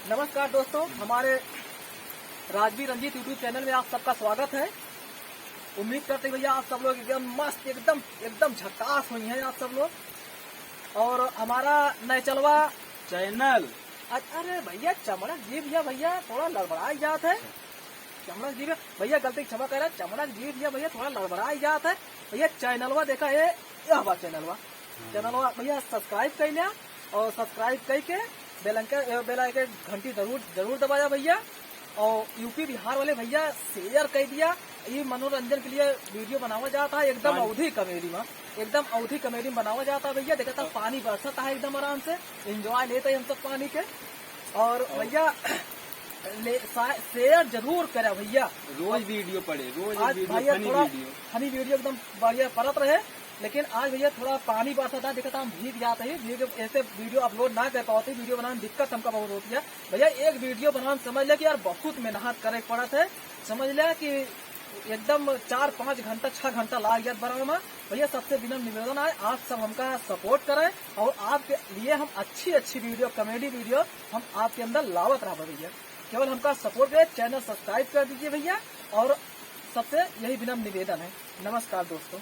नमस्कार दोस्तों, हमारे राजवीर रंजीत यूट्यूब चैनल में आप सबका स्वागत है। उम्मीद करते हैं भैया आप सब लोग एकदम मस्त एकदम झकास हुई हैं आप सब लोग। और हमारा नैचलवा चैनल अरे भैया चमड़क जी भैया थोड़ा लड़बड़ाई जात है। चमड़क जी भैया गलती क्षमा कर, चमड़क जी भैया थोड़ा लड़बड़ाई जात है। भैया चैनलवा देखा है, यह बा चैनलवा भैया सब्सक्राइब कर लिया और सब्सक्राइब करके बेल आइकन घंटी जरूर दबाया भैया। और यूपी बिहार वाले भैया शेयर कर दिया। ये मनोरंजन के लिए वीडियो बनावा जाता है, एकदम अवधि कॉमेडी में बनावा जाता है भैया। देखा था पानी बरसता है एकदम आराम से, एंजॉय लेते हैं हम सब पानी के। और भैया शेयर जरूर करे भैया, रोज वीडियो पड़े, रोज आज वीडियो भैया फनी थोड़ा वीडियो। फनी वीडियो एकदम बढ़िया परत रहे। लेकिन आज भैया थोड़ा पानी बरसा था, देखा था हम भीग जाते हैं, ऐसे वीडियो अपलोड ना कर पाते, वीडियो बनाने में दिक्कत हमका बहुत होती है भैया। एक वीडियो बनाने समझ लिया कि यार बहुत मेहनत करे पड़त है, समझ लिया कि एकदम 4-5 घंटा 6 घंटा लाग गया बनाने में भैया। सबसे बिना निवेदन है आप सब हमका सपोर्ट करें और आपके लिए हम अच्छी वीडियो कॉमेडी वीडियो हम आपके अंदर लावत रहा भैया। केवल हमका सपोर्ट करें, चैनल सब्सक्राइब कर दीजिए भैया। और सबसे यही विनम्र निवेदन है। नमस्कार दोस्तों।